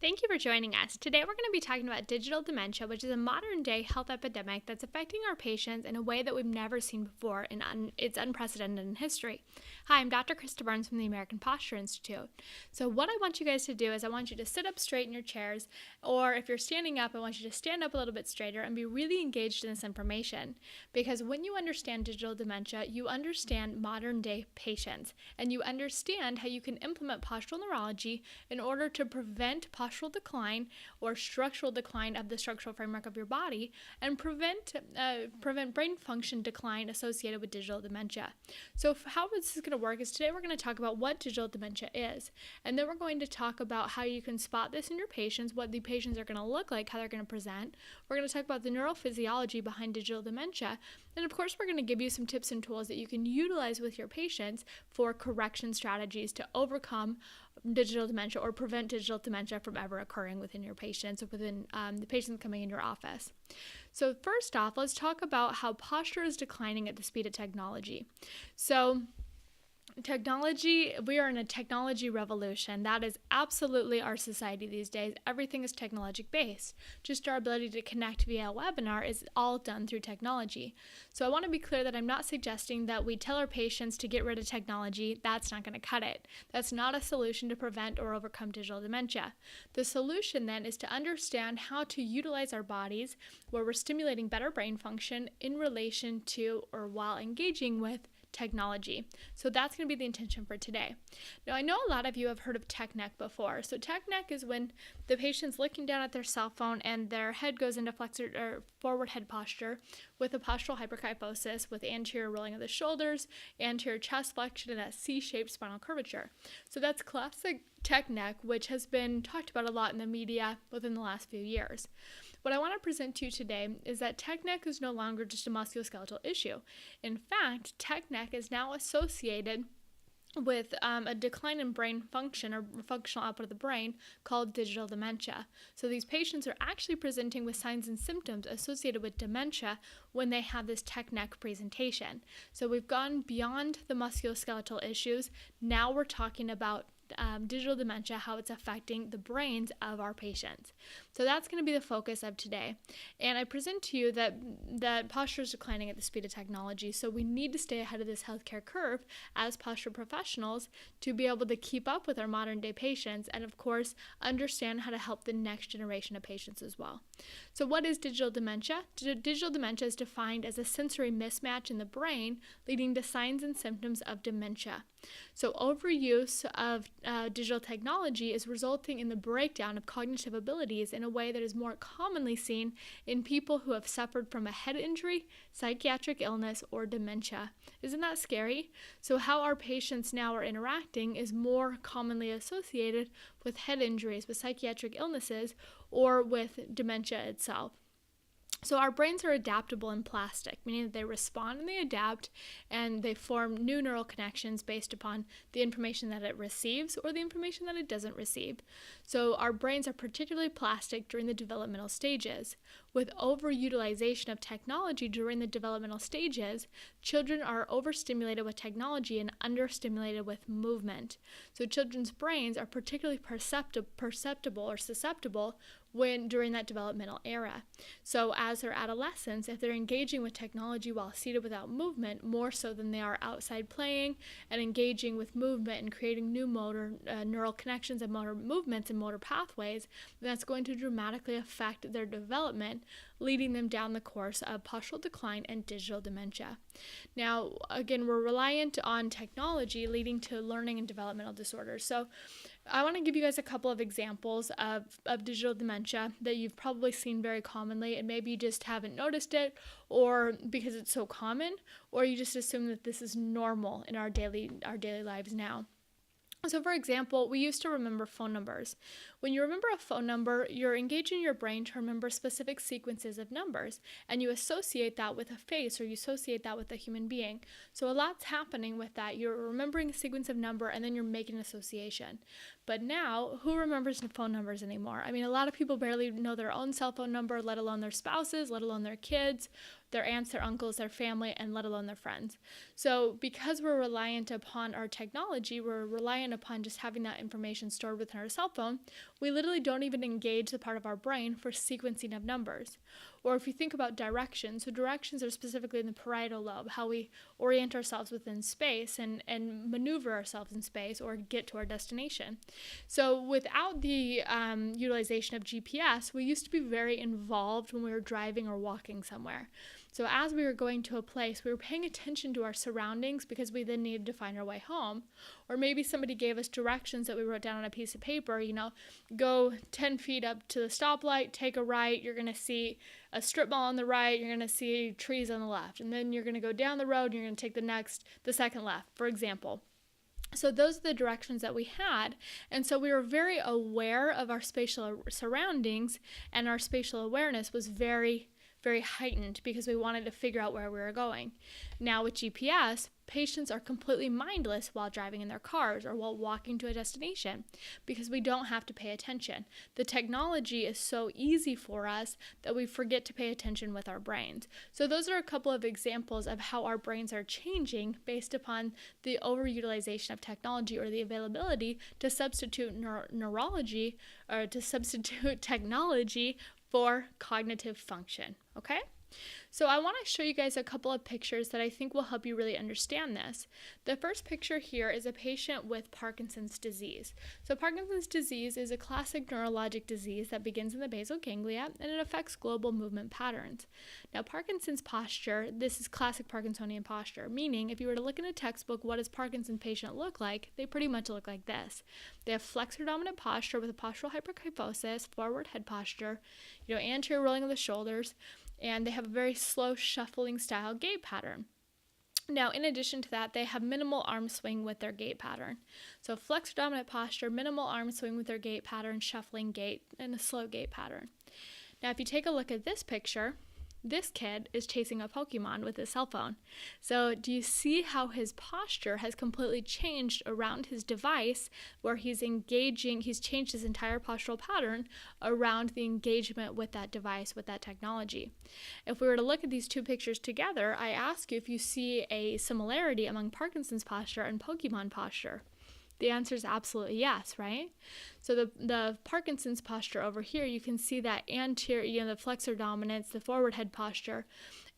Thank you for joining us. Today we're going to be talking about digital dementia, which is a modern day health epidemic that's affecting our patients in a way that we've never seen before, and it's unprecedented in history. Hi, I'm Dr. Krista Burns from the American Posture Institute. So what I want you guys to do is I want you to sit up straight in your chairs, or if you're standing up, I want you to stand up a little bit straighter and be really engaged in this information. Because when you understand digital dementia, you understand modern day patients, and you understand how you can implement postural neurology in order to prevent postural decline or structural decline of the structural framework of your body and prevent brain function decline associated with digital dementia. So how this is going to work is today we're going to talk about what digital dementia is, and then we're going to talk about how you can spot this in your patients, what the patients are going to look like, how they're going to present. We're going to talk about the neurophysiology behind digital dementia, and of course we're going to give you some tips and tools that you can utilize with your patients for correction strategies to overcome digital dementia or prevent digital dementia from ever occurring within your patients or within the patients coming in your office. So first off, let's talk about how posture is declining at the speed of technology. So technology, we are in a technology revolution. That is absolutely our society these days. Everything is technology based. Just our ability to connect via a webinar is all done through technology. So I want to be clear that I'm not suggesting that we tell our patients to get rid of technology. That's not going to cut it. That's not a solution to prevent or overcome digital dementia. The solution then is to understand how to utilize our bodies where we're stimulating better brain function in relation to or while engaging with technology. So that's going to be the intention for today. Now, I know a lot of you have heard of tech neck before. So tech neck is when the patient's looking down at their cell phone and their head goes into flexor or forward head posture with a postural hyperkyphosis with anterior rolling of the shoulders, anterior chest flexion, and that C-shaped spinal curvature. So that's classic tech neck, which has been talked about a lot in the media within the last few years. What I want to present to you today is that tech neck is no longer just a musculoskeletal issue. In fact, tech neck is now associated with a decline in brain function or functional output of the brain called digital dementia. So these patients are actually presenting with signs and symptoms associated with dementia when they have this tech neck presentation. So we've gone beyond the musculoskeletal issues. Now we're talking about digital dementia, how it's affecting the brains of our patients. So that's going to be the focus of today. And I present to you that posture is declining at the speed of technology. So we need to stay ahead of this healthcare curve as posture professionals to be able to keep up with our modern day patients and, of course, understand how to help the next generation of patients as well. So what is digital dementia? Digital dementia is defined as a sensory mismatch in the brain leading to signs and symptoms of dementia. So overuse of digital technology is resulting in the breakdown of cognitive abilities in a way that is more commonly seen in people who have suffered from a head injury, psychiatric illness, or dementia. Isn't that scary? So how our patients now are interacting is more commonly associated with head injuries, with psychiatric illnesses, or with dementia itself. So our brains are adaptable and plastic, meaning that they respond and they adapt and they form new neural connections based upon the information that it receives or the information that it doesn't receive. So our brains are particularly plastic during the developmental stages. With overutilization of technology during the developmental stages, children are overstimulated with technology and understimulated with movement. So children's brains are particularly perceptible or susceptible during that developmental era. So as they're adolescents, if they're engaging with technology while seated without movement, more so than they are outside playing and engaging with movement and creating new motor neural connections and motor movements and motor pathways, that's going to dramatically affect their development, leading them down the course of postural decline and digital dementia. Now, again, we're reliant on technology leading to learning and developmental disorders. So I want to give you guys a couple of examples of digital dementia that you've probably seen very commonly, and maybe you just haven't noticed it, or because it's so common, or you just assume that this is normal in our daily lives now. So for example, we used to remember phone numbers. When you remember a phone number, you're engaging your brain to remember specific sequences of numbers, and you associate that with a face or you associate that with a human being. So a lot's happening with that. You're remembering a sequence of number and then you're making an association. But now, who remembers phone numbers anymore? I mean, a lot of people barely know their own cell phone number, let alone their spouses, let alone their kids. their aunts, their uncles, their family, and let alone their friends. So because we're reliant upon our technology, we're reliant upon just having that information stored within our cell phone, we literally don't even engage the part of our brain for sequencing of numbers. Or if you think about directions, so directions are specifically in the parietal lobe, how we orient ourselves within space and maneuver ourselves in space or get to our destination. So without the utilization of GPS, we used to be very involved when we were driving or walking somewhere. So as we were going to a place, we were paying attention to our surroundings because we then needed to find our way home. Or maybe somebody gave us directions that we wrote down on a piece of paper, go 10 feet up to the stoplight, take a right, you're going to see a strip mall on the right, you're going to see trees on the left. And then you're going to go down the road and you're going to take the second left, for example. So those are the directions that we had. And so we were very aware of our spatial surroundings, and our spatial awareness was very, very heightened because we wanted to figure out where we were going. Now with GPS, patients are completely mindless while driving in their cars or while walking to a destination because we don't have to pay attention. The technology is so easy for us that we forget to pay attention with our brains. So those are a couple of examples of how our brains are changing based upon the overutilization of technology or the availability to substitute neurology or to substitute technology for cognitive function, okay? So I want to show you guys a couple of pictures that I think will help you really understand this. The first picture here is a patient with Parkinson's disease. So Parkinson's disease is a classic neurologic disease that begins in the basal ganglia, and it affects global movement patterns. Now Parkinson's posture, this is classic Parkinsonian posture, meaning if you were to look in a textbook, what does Parkinson's patient look like? They pretty much look like this. They have flexor dominant posture with a postural hyperkyphosis, forward head posture, anterior rolling of the shoulders, and they have a very slow shuffling style gait pattern. Now, in addition to that, they have minimal arm swing with their gait pattern. So flexor dominant posture, minimal arm swing with their gait pattern, shuffling gait, and a slow gait pattern. Now, if you take a look at this picture, this kid is chasing a Pokemon with his cell phone. So do you see how his posture has completely changed around his device, where he's changed his entire postural pattern around the engagement with that device, with that technology. If we were to look at these two pictures together, I ask you if you see a similarity among Parkinson's posture and Pokemon posture. The answer is absolutely yes, right? So the Parkinson's posture over here, you can see that anterior, the flexor dominance, the forward head posture,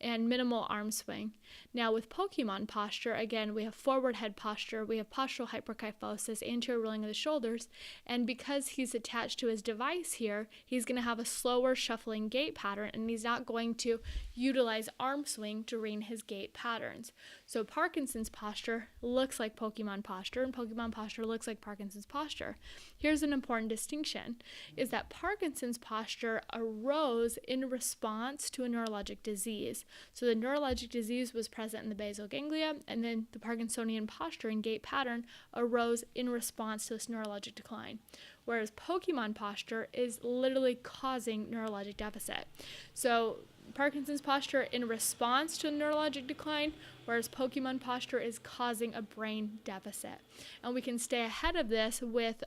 and minimal arm swing. Now with Pokemon posture, again, we have forward head posture, we have postural hyperkyphosis, anterior rolling of the shoulders, and because he's attached to his device here, he's going to have a slower shuffling gait pattern, and he's not going to utilize arm swing during his gait patterns. So Parkinson's posture looks like Pokemon posture, and Pokemon posture looks like Parkinson's posture. Here's an important distinction, is that Parkinson's posture arose in response to a neurologic disease. So the neurologic disease was present in the basal ganglia, and then the Parkinsonian posture and gait pattern arose in response to this neurologic decline. Whereas Pokemon posture is literally causing neurologic deficit. So Parkinson's posture in response to a neurologic decline, whereas Pokemon posture is causing a brain deficit. And we can stay ahead of this with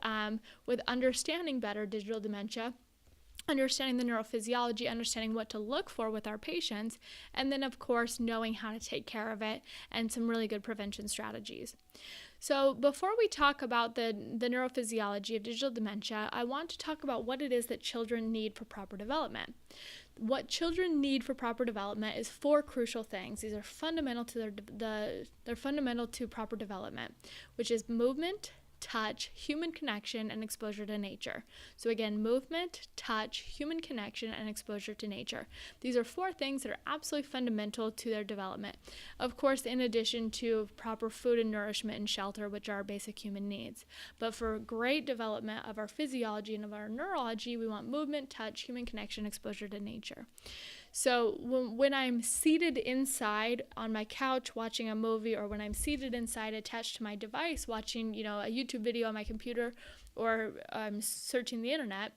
understanding better digital dementia, understanding the neurophysiology, understanding what to look for with our patients, and then of course knowing how to take care of it and some really good prevention strategies. So before we talk about the neurophysiology of digital dementia, I want to talk about what it is that children need for proper development. What children need for proper development is 4 crucial things. These are fundamental to they're fundamental to proper development, which is movement, touch, human connection, and exposure to nature. So again, movement, touch, human connection, and exposure to nature. These are 4 things that are absolutely fundamental to their development. Of course, in addition to proper food and nourishment and shelter, which are our basic human needs. But for great development of our physiology and of our neurology, we want movement, touch, human connection, exposure to nature. So when I'm seated inside on my couch watching a movie, or when I'm seated inside attached to my device watching, a YouTube video on my computer, or I'm searching the internet,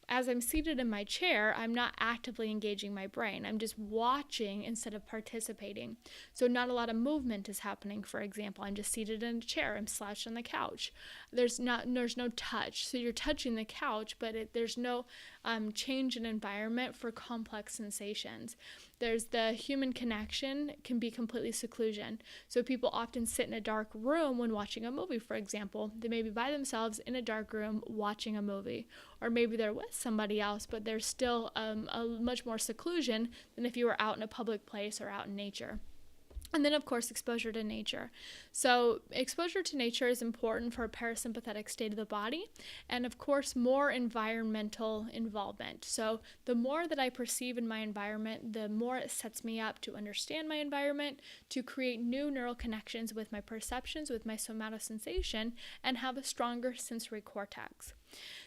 as I'm seated in my chair, I'm not actively engaging my brain. I'm just watching instead of participating. So not a lot of movement is happening, for example. I'm just seated in a chair. I'm slouched on the couch. There's no touch. So you're touching the couch, but there's no change in environment for complex sensations. There's the human connection can be completely seclusion. So people often sit in a dark room when watching a movie, for example. They may be by themselves in a dark room watching a movie. Or maybe they're with somebody else, but there's still a much more seclusion than if you were out in a public place or out in nature. And then, of course, exposure to nature. So exposure to nature is important for a parasympathetic state of the body, and of course, more environmental involvement. So the more that I perceive in my environment, the more it sets me up to understand my environment, to create new neural connections with my perceptions, with my somatosensation, and have a stronger sensory cortex.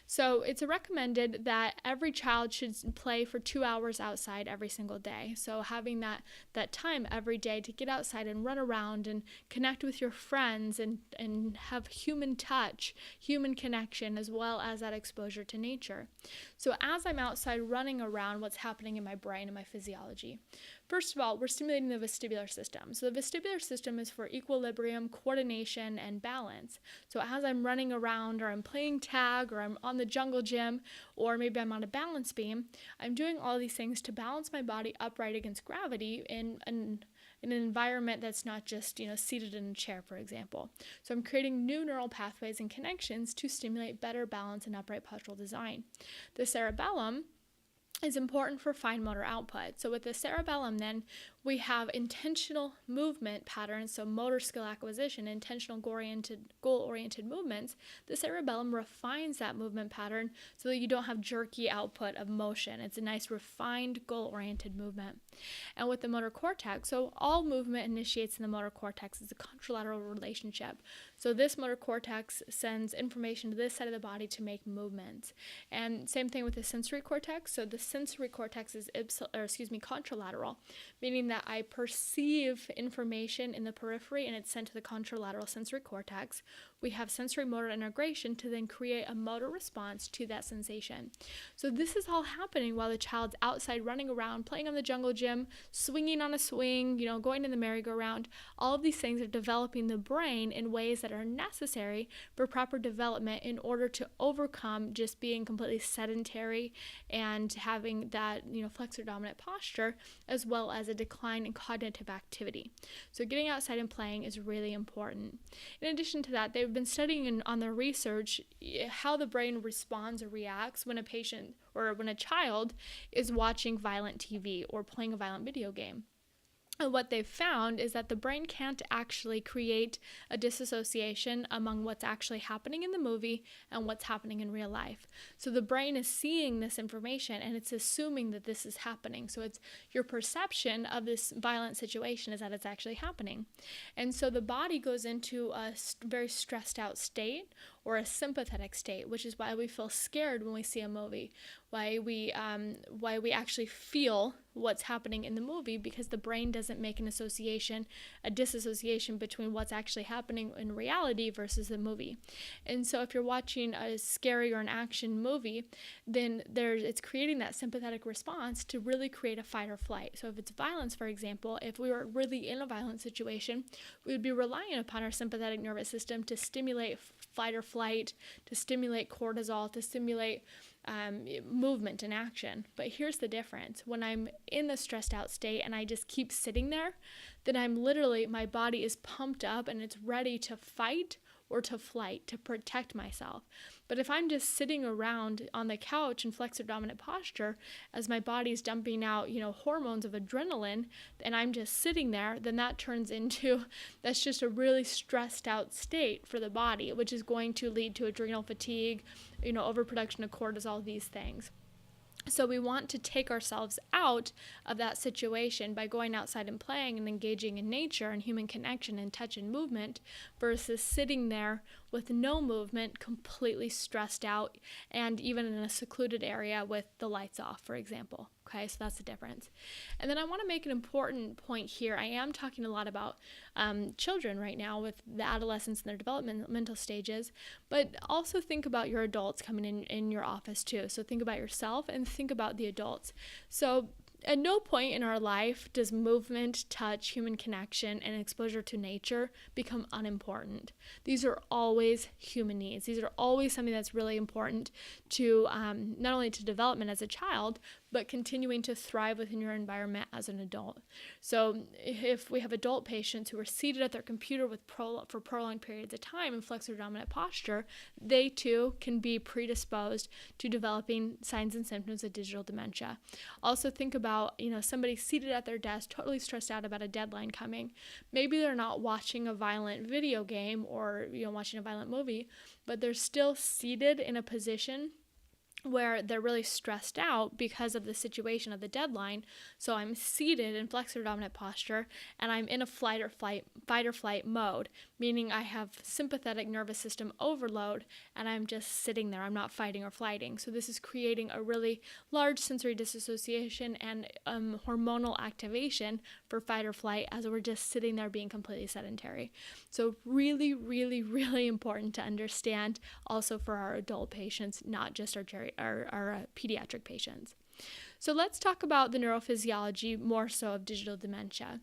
So it's recommended that every child should play for 2 hours outside every single day. So having that time every day to get outside and run around and connect with your friends and have human touch, human connection, as well as that exposure to nature. So as I'm outside running around, what's happening in my brain and my physiology? First of all, we're stimulating the vestibular system. So the vestibular system is for equilibrium, coordination, and balance. So as I'm running around, or I'm playing tag, or I'm on the jungle gym, or maybe I'm on a balance beam, I'm doing all these things to balance my body upright against gravity in an environment that's not just, seated in a chair, for example. So I'm creating new neural pathways and connections to stimulate better balance and upright postural design. The cerebellum is important for fine motor output. So with the cerebellum, then, we have intentional movement patterns, so motor skill acquisition, intentional goal-oriented movements. The cerebellum refines that movement pattern so that you don't have jerky output of motion. It's a nice refined goal-oriented movement. And with the motor cortex, so all movement initiates in the motor cortex. It's a contralateral relationship. So this motor cortex sends information to this side of the body to make movements. And same thing with the sensory cortex. So the sensory cortex is contralateral, meaning that I perceive information in the periphery and it's sent to the contralateral sensory cortex. We have sensory motor integration to then create a motor response to that sensation. So this is all happening while the child's outside running around, playing on the jungle gym, swinging on a swing, going in the merry-go-round. All of these things are developing the brain in ways that are necessary for proper development in order to overcome just being completely sedentary and having that, flexor dominant posture, as well as a decline in cognitive activity. So getting outside and playing is really important. In addition to that, they've been studying on their research how the brain responds or reacts when a patient or when a child is watching violent TV or playing a violent video game. And what they've found is that the brain can't actually create a disassociation among what's actually happening in the movie and what's happening in real life. So the brain is seeing this information and it's assuming that this is happening. So it's your perception of this violent situation is that it's actually happening. And so the body goes into a very stressed out state or a sympathetic state, which is why we feel scared when we see a movie, why we actually feel what's happening in the movie, because the brain doesn't make a disassociation between what's actually happening in reality versus the movie. And so if you're watching a scary or an action movie, then it's creating that sympathetic response to really create a fight or flight. So if it's violence, for example, if we were really in a violent situation, we would be relying upon our sympathetic nervous system to stimulate fight or flight, to stimulate cortisol, to stimulate movement and action. But here's the difference. When I'm in the stressed out state and I just keep sitting there, then my body is pumped up and it's ready to fight or to flight, to protect myself. But if I'm just sitting around on the couch in flexor dominant posture, as my body's dumping out, hormones of adrenaline, and I'm just sitting there, then that's just a really stressed out state for the body, which is going to lead to adrenal fatigue, overproduction of cortisol, these things. So we want to take ourselves out of that situation by going outside and playing and engaging in nature and human connection and touch and movement versus sitting there with no movement, completely stressed out, and even in a secluded area with the lights off, for example. Okay, so that's the difference. And then I want to make an important point here. I am talking a lot about children right now with the adolescents and their developmental stages, but also think about your adults coming in your office too. So think about yourself and think about the adults. So at no point in our life does movement, touch, human connection, and exposure to nature become unimportant. These are always human needs. These are always something that's really important to not only to development as a child, but continuing to thrive within your environment as an adult. So if we have adult patients who are seated at their computer for prolonged periods of time in flexor dominant posture, they too can be predisposed to developing signs and symptoms of digital dementia. Also think about, somebody seated at their desk, totally stressed out about a deadline coming. Maybe they're not watching a violent video game or, watching a violent movie, but they're still seated in a position where they're really stressed out because of the situation of the deadline. So I'm seated in flexor dominant posture and I'm in a fight or flight mode, meaning I have sympathetic nervous system overload and I'm just sitting there. I'm not fighting or flighting. So this is creating a really large sensory disassociation and hormonal activation for fight or flight as we're just sitting there being completely sedentary. So really, really, really important to understand also for our adult patients, not just our pediatric patients. So let's talk about the neurophysiology more so of digital dementia.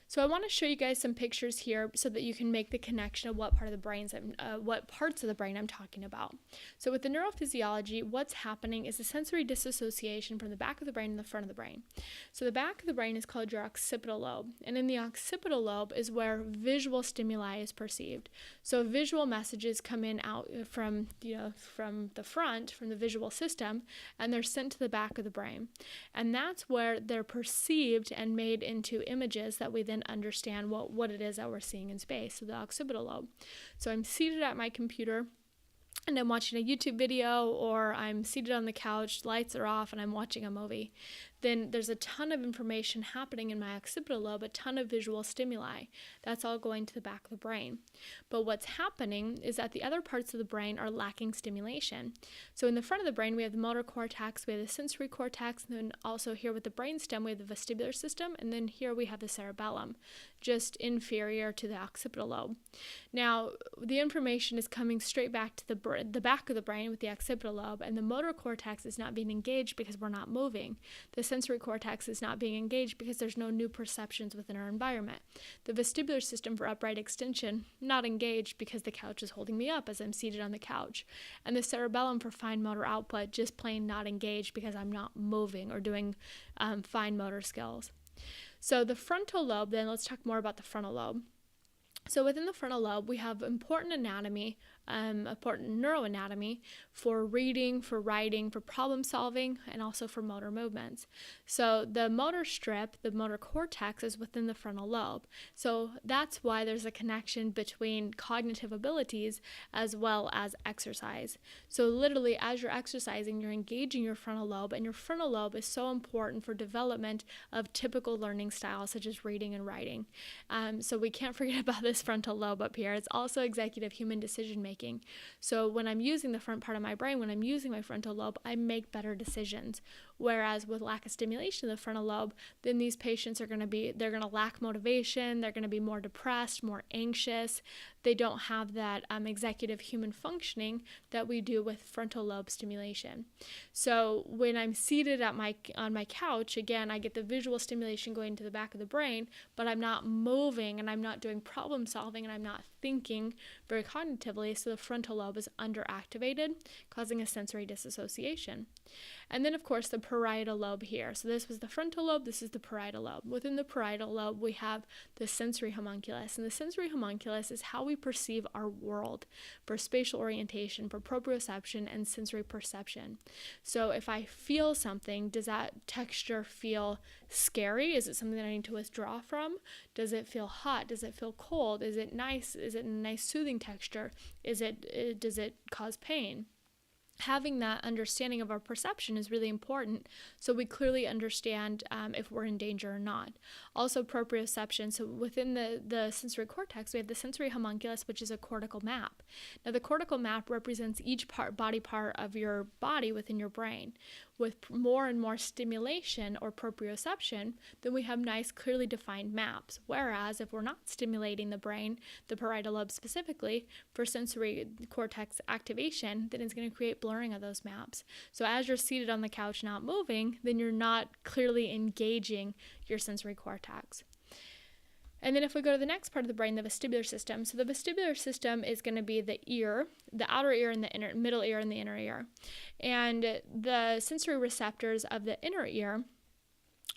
So I want to show you guys some pictures here so that you can make the connection of what parts of the brain I'm talking about. So with the neurophysiology, what's happening is a sensory disassociation from the back of the brain and the front of the brain. So the back of the brain is called your occipital lobe, and in the occipital lobe is where visual stimuli is perceived. So visual messages come in out from the front, from the visual system, and they're sent to the back of the brain. And that's where they're perceived and made into images that we then understand what it is that we're seeing in space, so the occipital lobe. So I'm seated at my computer and I'm watching a YouTube video, or I'm seated on the couch, lights are off, and I'm watching a movie. Then there's a ton of information happening in my occipital lobe, a ton of visual stimuli. That's all going to the back of the brain. But what's happening is that the other parts of the brain are lacking stimulation. So in the front of the brain, we have the motor cortex, we have the sensory cortex, and then also here with the brainstem, we have the vestibular system, and then here we have the cerebellum, just inferior to the occipital lobe. Now, the information is coming straight back to the back of the brain with the occipital lobe, and the motor cortex is not being engaged because we're not moving. The sensory cortex is not being engaged because there's no new perceptions within our environment. The vestibular system for upright extension, not engaged because the couch is holding me up as I'm seated on the couch. And the cerebellum for fine motor output, just plain not engaged because I'm not moving or doing fine motor skills. So the frontal lobe, then let's talk more about the frontal lobe. So within the frontal lobe, we have important anatomy, important neuroanatomy for reading, for writing, for problem solving, and also for motor movements. So the motor strip, the motor cortex, is within the frontal lobe. So that's why there's a connection between cognitive abilities as well as exercise. So literally, as you're exercising, you're engaging your frontal lobe, and your frontal lobe is so important for development of typical learning styles such as reading and writing. So we can't forget about this frontal lobe up here. It's also executive human decision making. So when I'm using the front part of my brain, when I'm using my frontal lobe, I make better decisions. Whereas with lack of stimulation of the frontal lobe, then these patients they're going to lack motivation, they're going to be more depressed, more anxious. They don't have that executive human functioning that we do with frontal lobe stimulation. So when I'm seated on my couch, again, I get the visual stimulation going to the back of the brain, but I'm not moving and I'm not doing problem solving and I'm not thinking very cognitively, so the frontal lobe is underactivated, causing a sensory disassociation. And then, of course, the parietal lobe here. So this was the frontal lobe, this is the parietal lobe. Within the parietal lobe, we have the sensory homunculus. And the sensory homunculus is how we perceive our world for spatial orientation, for proprioception, and sensory perception. So if I feel something, does that texture feel scary? Is it something that I need to withdraw from? Does it feel hot? Does it feel cold? Is it nice? Is it a nice soothing texture? Does it cause pain? having that understanding of our perception is really important, so we clearly understand if we're in danger or not. Also, proprioception. So within the sensory cortex, we have the sensory homunculus, which is a cortical map. Now, the cortical map represents each body part of your body within your brain. With more and more stimulation or proprioception, then we have nice, clearly defined maps. Whereas if we're not stimulating the brain, the parietal lobe specifically, for sensory cortex activation, then it's going to create blurring of those maps. So as you're seated on the couch not moving, then you're not clearly engaging your sensory cortex. And then if we go to the next part of the brain, the vestibular system. So the vestibular system is going to be the ear, the outer ear and the middle ear and the inner ear. And the sensory receptors of the inner ear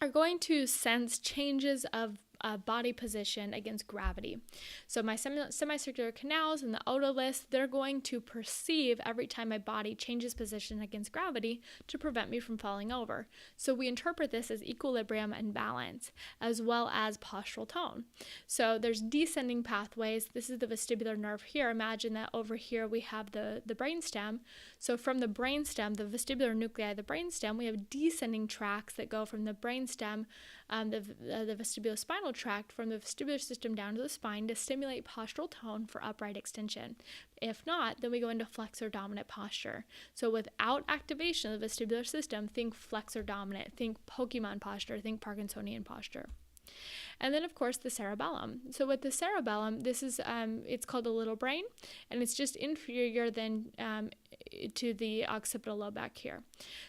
are going to sense changes of body position against gravity. So my semicircular canals and the otoliths, they're going to perceive every time my body changes position against gravity to prevent me from falling over. So we interpret this as equilibrium and balance, as well as postural tone. So there's descending pathways. This is the vestibular nerve here. Imagine that over here we have the brainstem. So from the brainstem, the vestibular nuclei of the brainstem, we have descending tracts that go from the brainstem, the vestibulospinal tract, from the vestibular system down to the spine to stimulate postural tone for upright extension. If not, then we go into flexor dominant posture. So without activation of the vestibular system, think flexor dominant, think Pokemon posture, think Parkinsonian posture. And then, of course, the cerebellum. So with the cerebellum, this is, it's called the little brain, and it's just inferior than to the occipital lobe back here.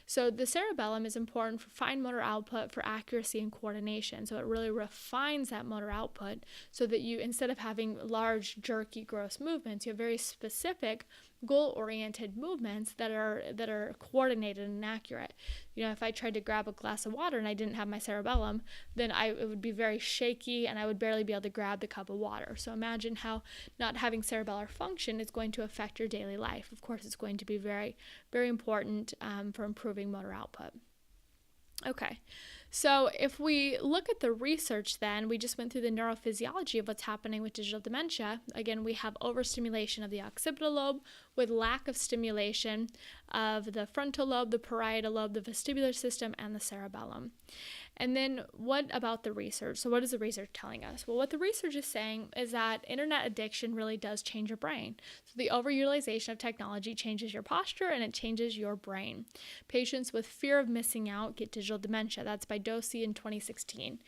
So the cerebellum is important for fine motor output, for accuracy and coordination. So it really refines that motor output so that you, instead of having large, jerky, gross movements, you have very specific goal-oriented movements that are coordinated and accurate. You know, if I tried to grab a glass of water and I didn't have my cerebellum, then it would be very shaky and I would barely be able to grab the cup of water. So imagine how not having cerebellar function is going to affect your daily life. Of course, it's going to be very, very important for improving motor output. Okay, so if we look at the research then, we just went through the neurophysiology of what's happening with digital dementia. Again, we have overstimulation of the occipital lobe with lack of stimulation of the frontal lobe, the parietal lobe, the vestibular system, and the cerebellum. And then what about the research? So what is the research telling us? Well, what the research is saying is that internet addiction really does change your brain. So the overutilization of technology changes your posture and it changes your brain. Patients with fear of missing out get digital dementia. That's by Dosey in 2016.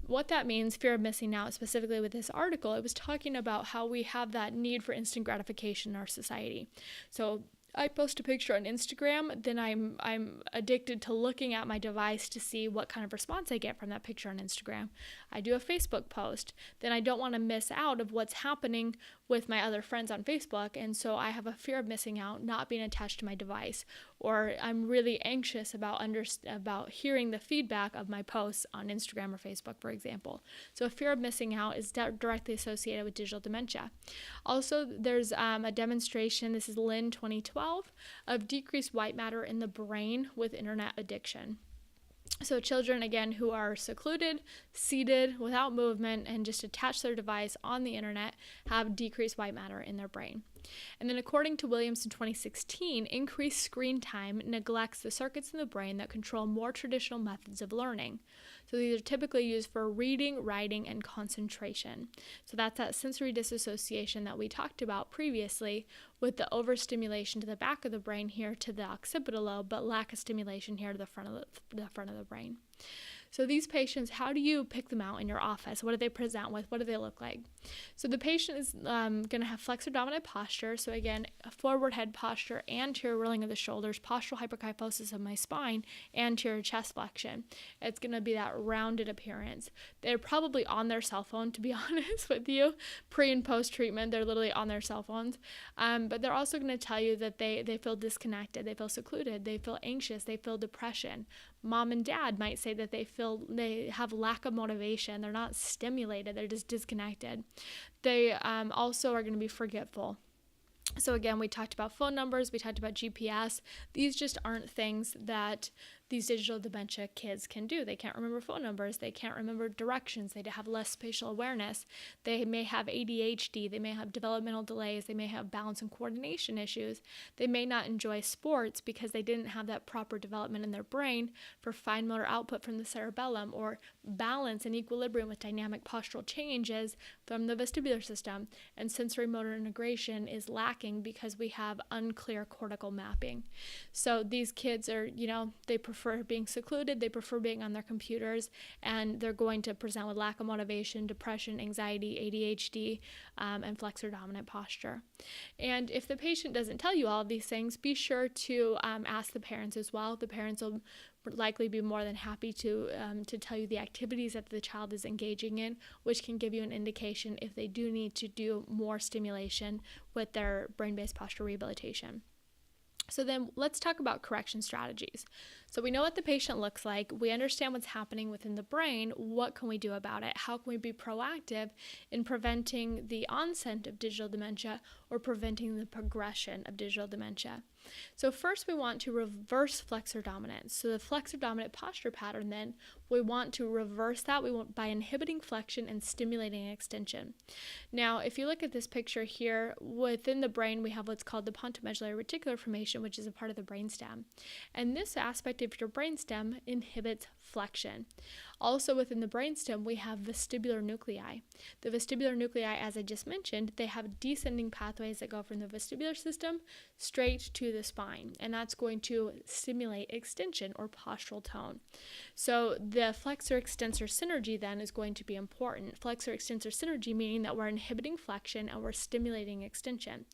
What that means, fear of missing out, specifically with this article, it was talking about how we have that need for instant gratification in our society. So I post a picture on Instagram, then I'm addicted to looking at my device to see what kind of response I get from that picture on Instagram. I do a Facebook post, then I don't want to miss out of what's happening with my other friends on Facebook, and so I have a fear of missing out, not being attached to my device, or I'm really anxious about hearing the feedback of my posts on Instagram or Facebook, for example. So a fear of missing out is directly associated with digital dementia. Also, there's a demonstration, this is Lynn 2012, of decreased white matter in the brain with internet addiction. So children, again, who are secluded, seated, without movement, and just attach their device on the internet have decreased white matter in their brain. And then according to Williams in 2016, increased screen time neglects the circuits in the brain that control more traditional methods of learning. So these are typically used for reading, writing, and concentration. So that's that sensory disassociation that we talked about previously with the overstimulation to the back of the brain here to the occipital lobe, but lack of stimulation here to the front of the brain. So these patients, how do you pick them out in your office? What do they present with? What do they look like? So the patient is going to have flexor dominant posture. So again, a forward head posture, anterior rolling of the shoulders, postural hyperkyphosis of my spine, anterior chest flexion. It's going to be that rounded appearance. They're probably on their cell phone, to be honest with you. Pre and post treatment, they're literally on their cell phones. But they're also going to tell you that they feel disconnected, they feel secluded, they feel anxious, they feel depression. Mom and dad might say that they have lack of motivation. They're not stimulated. They're just disconnected. They also are going to be forgetful. So again, we talked about phone numbers. We talked about GPS. These just aren't things that these digital dementia kids can do. They can't remember phone numbers. They can't remember directions. They have less spatial awareness. They may have ADHD. They may have developmental delays. They may have balance and coordination issues. They may not enjoy sports because they didn't have that proper development in their brain for fine motor output from the cerebellum, or balance and equilibrium with dynamic postural changes from the vestibular system. And sensory motor integration is lacking because we have unclear cortical mapping. So these kids are, they prefer being secluded, they prefer being on their computers, and they're going to present with lack of motivation, depression, anxiety, ADHD, and flexor dominant posture. And if the patient doesn't tell you all of these things, be sure to ask the parents as well. The parents will likely be more than happy to tell you the activities that the child is engaging in, which can give you an indication if they do need to do more stimulation with their brain-based posture rehabilitation. So then let's talk about correction strategies. So we know what the patient looks like. We understand what's happening within the brain. What can we do about it? How can we be proactive in preventing the onset of digital dementia or preventing the progression of digital dementia? So first we want to reverse flexor dominance. So the flexor dominant posture pattern, then we want to reverse that by inhibiting flexion and stimulating extension. Now, if you look at this picture here, within the brain we have what's called the pontomedullary reticular formation, which is a part of the brainstem. And this aspect of your brainstem inhibits flexion. Also within the brainstem, we have vestibular nuclei. The vestibular nuclei, as I just mentioned, they have descending pathways that go from the vestibular system straight to the spine, and that's going to stimulate extension or postural tone. So the flexor-extensor synergy then is going to be important. Flexor-extensor synergy meaning that we're inhibiting flexion and we're stimulating extension.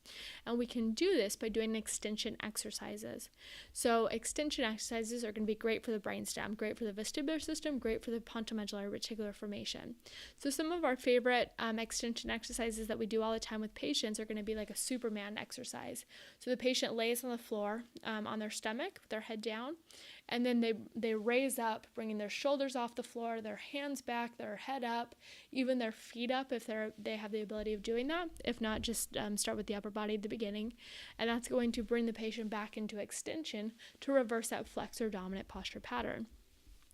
And we can do this by doing extension exercises. So extension exercises are going to be great for the brainstem, great for the vestibular system, great for the pontomedullary reticular formation. So some of our favorite extension exercises that we do all the time with patients are going to be like a Superman exercise. So the patient lays on the floor on their stomach with their head down, and then they raise up, bringing their shoulders off the floor, their hands back, their head up, even their feet up if they have the ability of doing that. If not, just start with the upper body at the beginning, and that's going to bring the patient back into extension to reverse that flexor dominant posture pattern.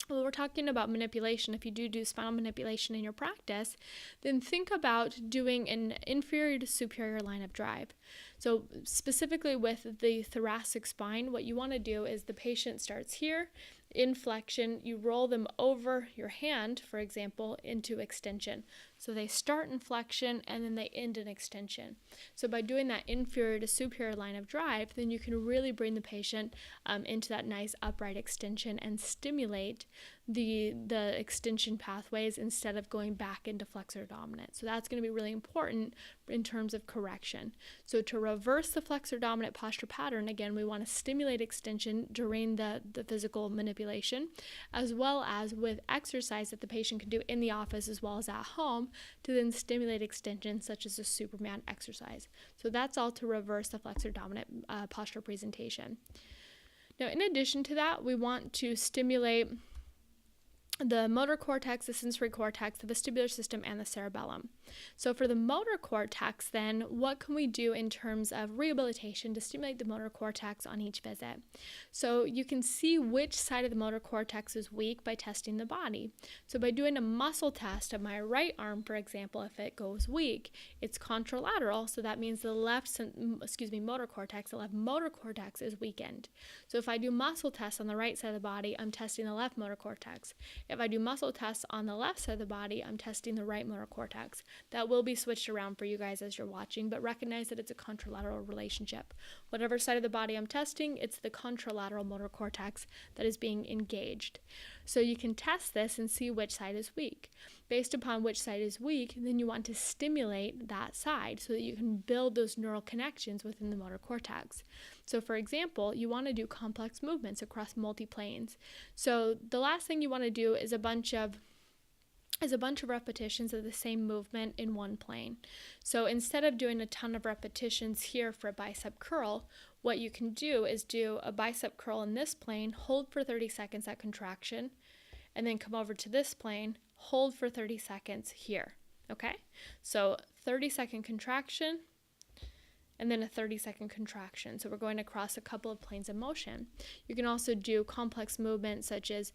Well, we're talking about manipulation. If you do spinal manipulation in your practice, then think about doing an inferior to superior line of drive. So specifically with the thoracic spine, what you want to do is the patient starts here, in flexion, you roll them over your hand, for example, into extension. So they start in flexion and then they end in extension. So by doing that inferior to superior line of drive, then you can really bring the patient into that nice upright extension and stimulate the extension pathways instead of going back into flexor dominant. So that's going to be really important in terms of correction. So to reverse the flexor dominant posture pattern, again, we want to stimulate extension during the physical manipulation, as well as with exercise that the patient can do in the office as well as at home to then stimulate extension, such as a Superman exercise. So that's all to reverse the flexor dominant posture presentation. Now, in addition to that, we want to stimulate the motor cortex, the sensory cortex, the vestibular system, and the cerebellum. So for the motor cortex, then, what can we do in terms of rehabilitation to stimulate the motor cortex on each visit? So you can see which side of the motor cortex is weak by testing the body. So by doing a muscle test of my right arm, for example, if it goes weak, it's contralateral, so that means the motor cortex, the left motor cortex is weakened. So if I do muscle tests on the right side of the body, I'm testing the left motor cortex. If I do muscle tests on the left side of the body, I'm testing the right motor cortex. That will be switched around for you guys as you're watching, but recognize that it's a contralateral relationship. Whatever side of the body I'm testing, it's the contralateral motor cortex that is being engaged. So you can test this and see which side is weak. Based upon which side is weak, then you want to stimulate that side so that you can build those neural connections within the motor cortex. So for example, you want to do complex movements across multi-planes. So the last thing you want to do is a bunch of repetitions of the same movement in one plane. So instead of doing a ton of repetitions here for a bicep curl, what you can do is do a bicep curl in this plane, hold for 30 seconds at contraction, and then come over to this plane, hold for 30 seconds here, okay? So 30-second contraction, and then a 30-second contraction. So we're going across a couple of planes of motion. You can also do complex movements such as,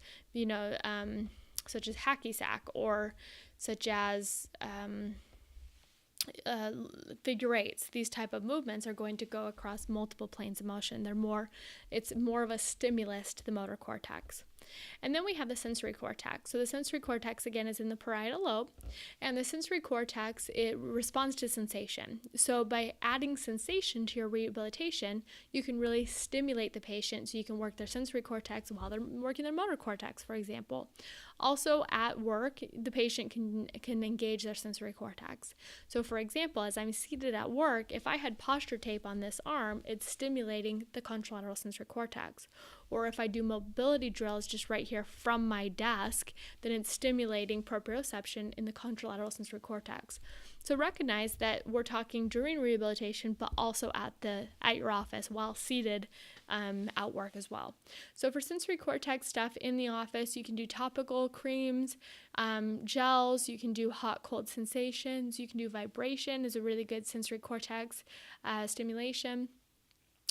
such as hacky sack, or such as figure eights. These type of movements are going to go across multiple planes of motion. It's more of a stimulus to the motor cortex. And then we have the sensory cortex. So the sensory cortex, again, is in the parietal lobe, and the sensory cortex, it responds to sensation. So by adding sensation to your rehabilitation, you can really stimulate the patient so you can work their sensory cortex while they're working their motor cortex, for example. Also, at work, the patient can engage their sensory cortex. So for example, as I'm seated at work, if I had posture tape on this arm, it's stimulating the contralateral sensory cortex. Or if I do mobility drills just right here from my desk, then it's stimulating proprioception in the contralateral sensory cortex. So recognize that we're talking during rehabilitation, but also at your office while seated at work as well. So for sensory cortex stuff in the office, you can do topical creams, gels, you can do hot-cold sensations, you can do vibration is a really good sensory cortex stimulation.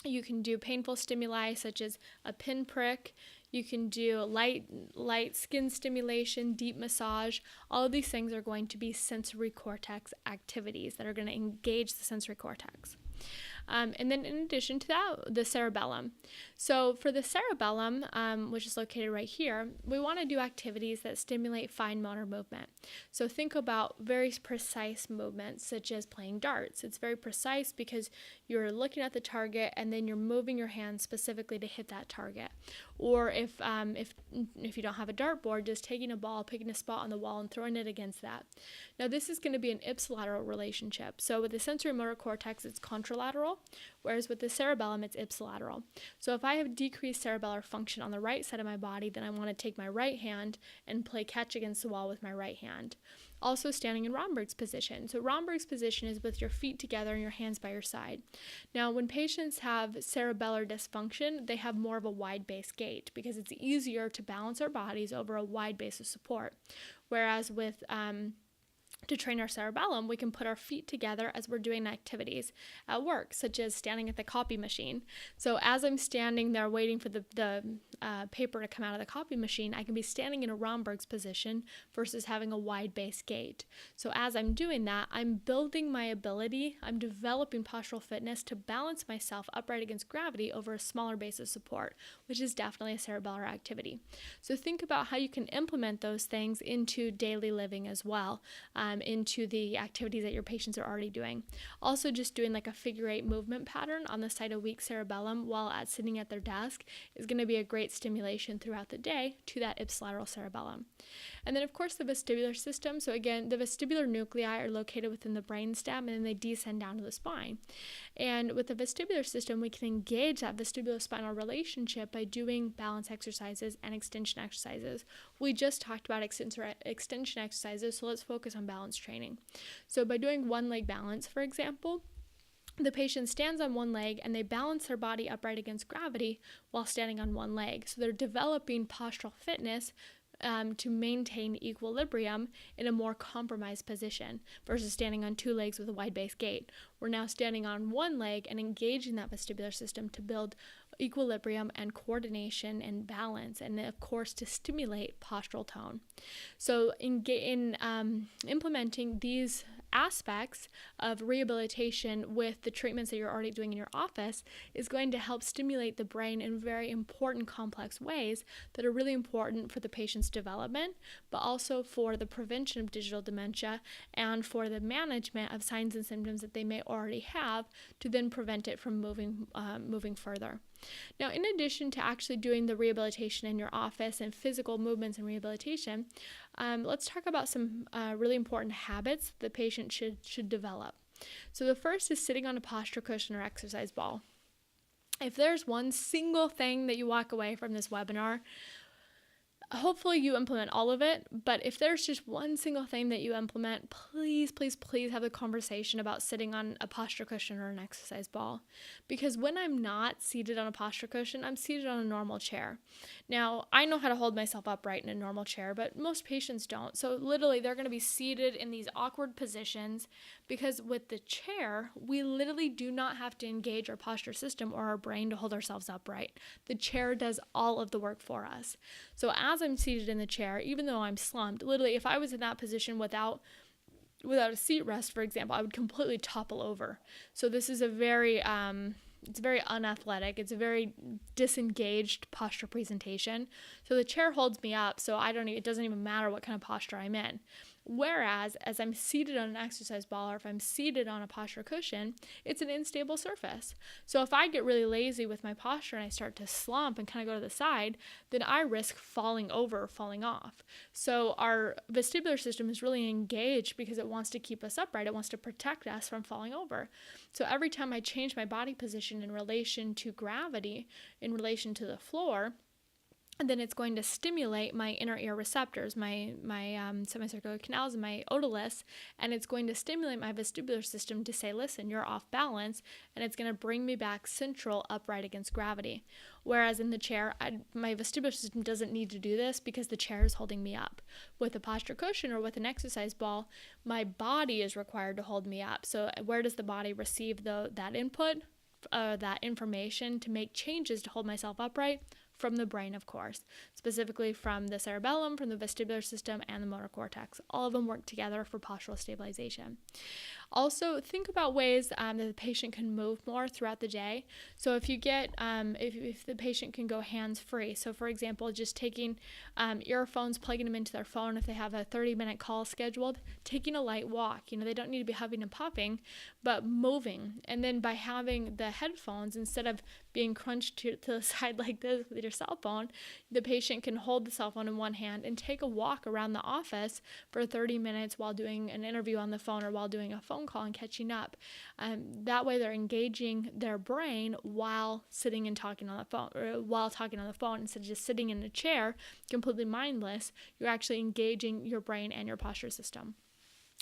You can do painful stimuli such as a pinprick. You can do light skin stimulation, deep massage. All of these things are going to be sensory cortex activities that are going to engage the sensory cortex. And then in addition to that, the cerebellum. So for the cerebellum, which is located right here, we want to do activities that stimulate fine motor movement. So think about very precise movements, such as playing darts. It's very precise because you're looking at the target and then you're moving your hands specifically to hit that target. Or if you don't have a dartboard, just taking a ball, picking a spot on the wall and throwing it against that. Now this is going to be an ipsilateral relationship. So with the sensory motor cortex, it's contralateral, whereas with the cerebellum, it's ipsilateral. So if I have decreased cerebellar function on the right side of my body, then I want to take my right hand and play catch against the wall with my right hand. Also standing in Romberg's position. So Romberg's position is with your feet together and your hands by your side. Now, when patients have cerebellar dysfunction, they have more of a wide base gait because it's easier to balance our bodies over a wide base of support. Whereas with to train our cerebellum, we can put our feet together as we're doing activities at work, such as standing at the copy machine. So as I'm standing there waiting for the paper to come out of the copy machine, I can be standing in a Romberg's position versus having a wide base gait. So as I'm doing that, I'm building my ability, I'm developing postural fitness to balance myself upright against gravity over a smaller base of support, which is definitely a cerebellar activity. So think about how you can implement those things into daily living as well. Into the activities that your patients are already doing. Also, just doing like a figure eight movement pattern on the side of weak cerebellum while sitting at their desk is going to be a great stimulation throughout the day to that ipsilateral cerebellum. And then, of course, the vestibular system. So again, the vestibular nuclei are located within the brainstem, and then they descend down to the spine. And with the vestibular system, we can engage that vestibulospinal relationship by doing balance exercises and extension exercises. We just talked about extension exercises, so let's focus on balance training. So by doing one leg balance, for example, the patient stands on one leg and they balance their body upright against gravity while standing on one leg. So they're developing postural fitness to maintain equilibrium in a more compromised position versus standing on two legs with a wide base gait. We're now standing on one leg and engaging that vestibular system to build equilibrium and coordination and balance, and of course to stimulate postural tone. So in implementing these aspects of rehabilitation with the treatments that you're already doing in your office is going to help stimulate the brain in very important complex ways that are really important for the patient's development, but also for the prevention of digital dementia and for the management of signs and symptoms that they may already have to then prevent it from moving further. Now, in addition to actually doing the rehabilitation in your office and physical movements and rehabilitation, let's talk about some really important habits the patient should develop. So the first is sitting on a posture cushion or exercise ball. If there's one single thing that you walk away from this webinar Hopefully you implement all of it, but if there's just one single thing that you implement, please, please, please have a conversation about sitting on a posture cushion or an exercise ball. Because when I'm not seated on a posture cushion, I'm seated on a normal chair. Now, I know how to hold myself upright in a normal chair, but most patients don't. So literally, they're going to be seated in these awkward positions because with the chair, we literally do not have to engage our posture system or our brain to hold ourselves upright. The chair does all of the work for us. So as I'm seated in the chair, even though I'm slumped, literally if I was in that position without a seat rest, for example, I would completely topple over. So this is it's very unathletic. It's a very disengaged posture presentation. So the chair holds me up, so it doesn't even matter what kind of posture I'm in. Whereas, as I'm seated on an exercise ball or if I'm seated on a posture cushion, it's an unstable surface. So if I get really lazy with my posture and I start to slump and kind of go to the side, then I risk falling over or falling off. So our vestibular system is really engaged because it wants to keep us upright. It wants to protect us from falling over. So every time I change my body position in relation to gravity, in relation to the floor, and then it's going to stimulate my inner ear receptors, my semicircular canals and my otoliths, and it's going to stimulate my vestibular system to say, listen, you're off balance, and it's going to bring me back central upright against gravity. Whereas in the chair, my vestibular system doesn't need to do this because the chair is holding me up. With a posture cushion or with an exercise ball, my body is required to hold me up. So where does the body receive that input, that information to make changes to hold myself upright? From the brain, of course, specifically from the cerebellum, from the vestibular system, and the motor cortex. All of them work together for postural stabilization. Also, think about ways that the patient can move more throughout the day. So if you get, if the patient can go hands-free, so for example, just taking earphones, plugging them into their phone if they have a 30-minute call scheduled, taking a light walk. They don't need to be huffing and puffing, but moving. And then by having the headphones, instead of being crunched to the side like this with your cell phone, the patient can hold the cell phone in one hand and take a walk around the office for 30 minutes while doing an interview on the phone or while doing a phone call and catching up. That way they're engaging their brain while sitting and talking on the phone, or while talking on the phone instead of just sitting in a chair completely mindless. You're actually engaging your brain and your posture system.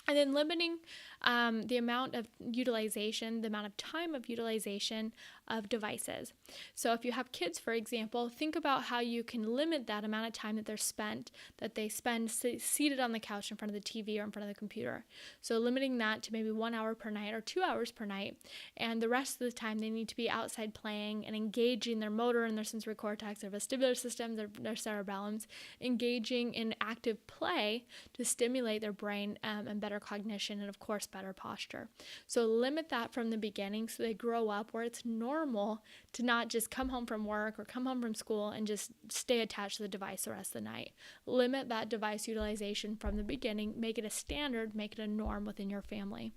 And then limiting the amount of utilization, the amount of time of utilization of devices. So if you have kids, for example, think about how you can limit that amount of time that they spend seated on the couch in front of the TV or in front of the computer. So limiting that to maybe 1 hour per night or 2 hours per night. And the rest of the time they need to be outside playing and engaging their motor and their sensory cortex, their vestibular systems, their cerebellums, engaging in active play to stimulate their brain and better cognition and, of course, better posture. So limit that from the beginning so they grow up where it's normal to not just come home from work or come home from school and just stay attached to the device the rest of the night. Limit that device utilization from the beginning. Make it a standard, make it a norm within your family.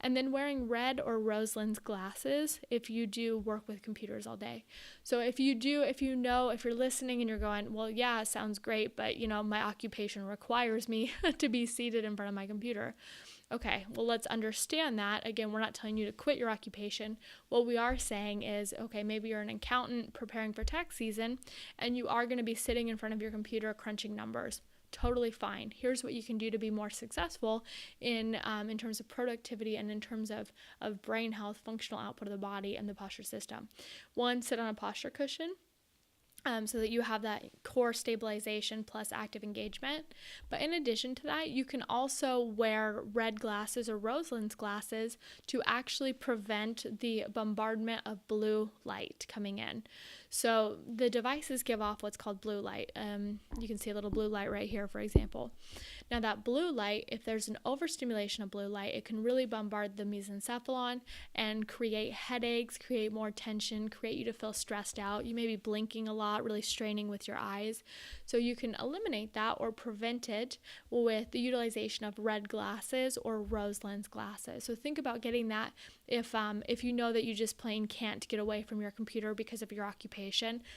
And then wearing red or rose lens glasses if you do work with computers all day. So if you're listening and you're going, well, yeah, it sounds great, but my occupation requires me to be seated in front of my computer. Okay, well, let's understand that. Again, we're not telling you to quit your occupation. What we are saying is, okay, maybe you're an accountant preparing for tax season and you are going to be sitting in front of your computer crunching numbers. Totally fine. Here's what you can do to be more successful in terms of productivity and in terms of brain health, functional output of the body, and the posture system. One, sit on a posture cushion. So that you have that core stabilization plus active engagement. But in addition to that, you can also wear red glasses or rose lens glasses to actually prevent the bombardment of blue light coming in. So the devices give off what's called blue light. You can see a little blue light right here, for example. Now that blue light, if there's an overstimulation of blue light, it can really bombard the mesencephalon and create headaches, create more tension, create you to feel stressed out. You may be blinking a lot, really straining with your eyes. So you can eliminate that or prevent it with the utilization of red glasses or rose lens glasses. So think about getting that if you know that you just plain can't get away from your computer because of your occupation.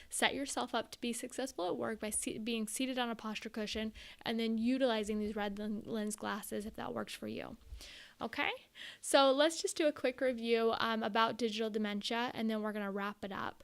Set yourself up to be successful at work by being seated on a posture cushion and then utilizing these red lens glasses if that works for you. Okay, so let's just do a quick review about digital dementia and then we're going to wrap it up.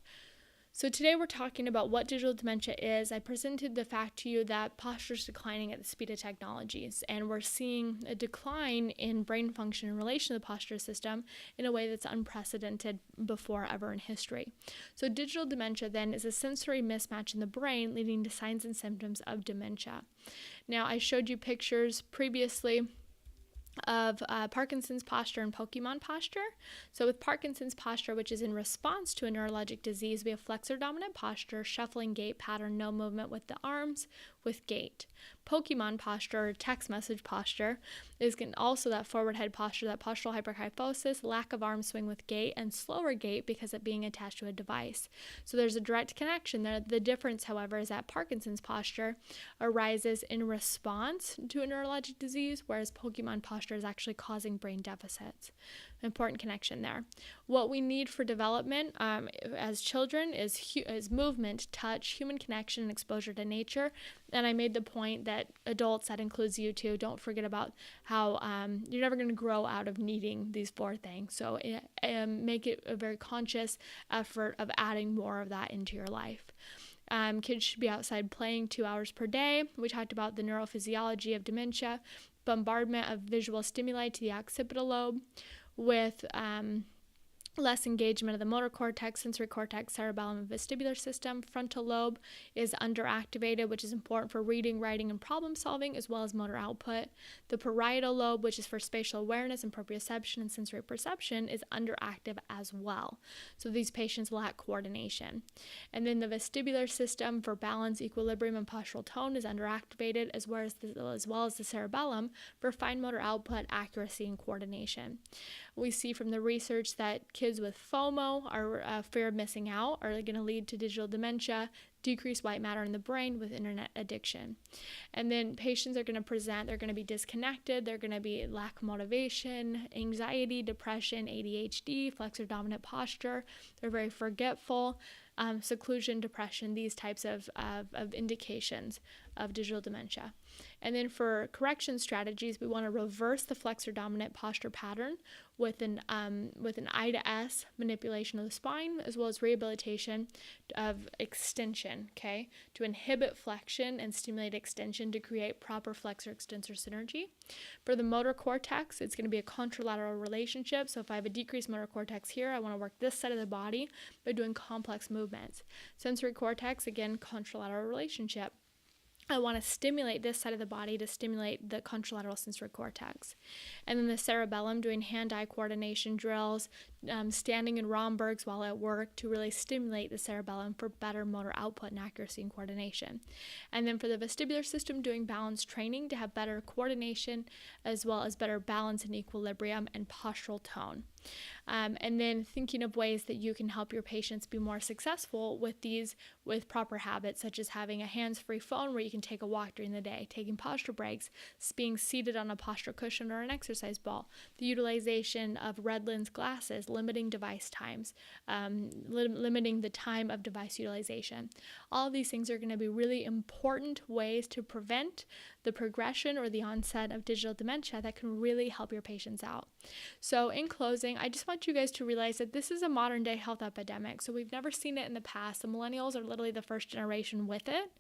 So today we're talking about what digital dementia is. I presented the fact to you that posture is declining at the speed of technologies, and we're seeing a decline in brain function in relation to the posture system in a way that's unprecedented before ever in history. So digital dementia then is a sensory mismatch in the brain leading to signs and symptoms of dementia. Now, I showed you pictures previously of Parkinson's posture and Pokemon posture. So with Parkinson's posture, which is in response to a neurologic disease, we have flexor dominant posture, shuffling gait pattern, no movement with the arms, with gait. Pokemon posture, or text message posture, is also that forward head posture, that postural hyperkyphosis, lack of arm swing with gait, and slower gait because of being attached to a device. So there's a direct connection there. The difference, however, is that Parkinson's posture arises in response to a neurologic disease, whereas Pokemon posture is actually causing brain deficits. Important connection there. What we need for development as children is movement, touch, human connection, and exposure to nature. And I made the point that adults, that includes you too, don't forget about how you're never going to grow out of needing these 4 things. So make it a very conscious effort of adding more of that into your life. Kids should be outside playing 2 hours per day. We talked about the neurophysiology of dementia, bombardment of visual stimuli to the occipital lobe, with less engagement of the motor cortex, sensory cortex, cerebellum, and vestibular system. Frontal lobe is underactivated, which is important for reading, writing, and problem solving, as well as motor output. The parietal lobe, which is for spatial awareness and proprioception and sensory perception, is underactive as well. So these patients lack coordination. And then the vestibular system for balance, equilibrium, and postural tone is underactivated, as well as the cerebellum for fine motor output, accuracy, and coordination. We see from the research that kids with FOMO, or fear of missing out, are going to lead to digital dementia, decreased white matter in the brain with internet addiction. And then patients are going to present, they're going to be disconnected, they're going to be lack of motivation, anxiety, depression, ADHD, flexor dominant posture, they're very forgetful, seclusion, depression, these types of indications of digital dementia. And then for correction strategies, we want to reverse the flexor dominant posture pattern with an I to S manipulation of the spine, as well as rehabilitation of extension, to inhibit flexion and stimulate extension to create proper flexor extensor synergy. For the motor cortex, it's going to be a contralateral relationship. So if I have a decreased motor cortex here, I want to work this side of the body by doing complex movements. Sensory cortex, again, contralateral relationship. I want to stimulate this side of the body to stimulate the contralateral sensory cortex. And then the cerebellum, doing hand-eye coordination drills, standing in Rombergs while at work to really stimulate the cerebellum for better motor output and accuracy and coordination. And then for the vestibular system, doing balance training to have better coordination, as well as better balance and equilibrium and postural tone. And then thinking of ways that you can help your patients be more successful with proper habits, such as having a hands-free phone where you can take a walk during the day, taking posture breaks, being seated on a posture cushion or an exercise ball, the utilization of red lens glasses, limiting device times, limiting the time of device utilization. All of these things are going to be really important ways to prevent the progression or the onset of digital dementia that can really help your patients out. So in closing, I just want you guys to realize that this is a modern day health epidemic. So we've never seen it in the past. The millennials are literally the first generation with it.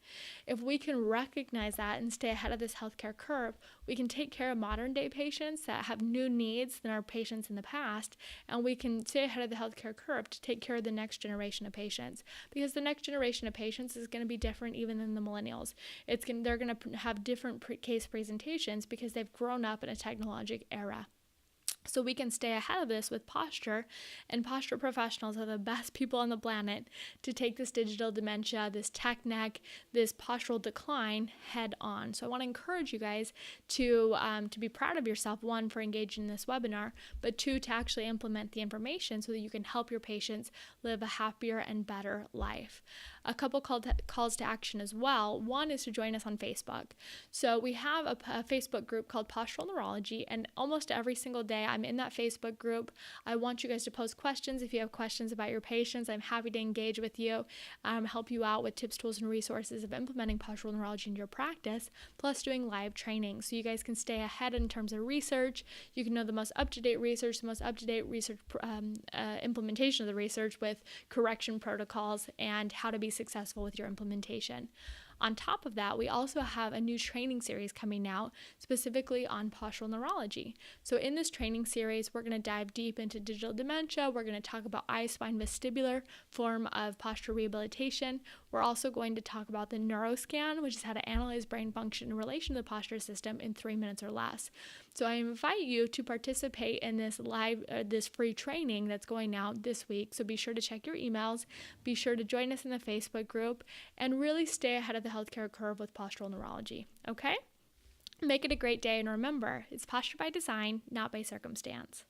If we can recognize that and stay ahead of this healthcare curve, we can take care of modern day patients that have new needs than our patients in the past, and we can stay ahead of the healthcare curve to take care of the next generation of patients, because the next generation of patients is going to be different even than the millennials. They're going to have different case presentations because they've grown up in a technologic era. So we can stay ahead of this with posture, and posture professionals are the best people on the planet to take this digital dementia, this tech neck, this postural decline head on. So I want to encourage you guys to be proud of yourself, 1, for engaging in this webinar, but 2, to actually implement the information so that you can help your patients live a happier and better life. a couple calls to action as well. One is to join us on Facebook. So we have a Facebook group called Postural Neurology, and almost every single day I'm in that Facebook group. I want you guys to post questions. If you have questions about your patients, I'm happy to engage with you, help you out with tips, tools, and resources of implementing postural neurology into your practice, plus doing live training so you guys can stay ahead in terms of research. You can know the most up-to-date research, implementation of the research with correction protocols and how to be successful with your implementation. On top of that, we also have a new training series coming out specifically on postural neurology. So in this training series, we're going to dive deep into digital dementia. We're going to talk about eye, spine, vestibular form of postural rehabilitation. We're also going to talk about the neuroscan, which is how to analyze brain function in relation to the posture system in 3 minutes or less. So I invite you to participate in this this free training that's going out this week. So be sure to check your emails, be sure to join us in the Facebook group, and really stay ahead of the healthcare curve with postural neurology. Okay? Make it a great day, and remember, it's posture by design, not by circumstance.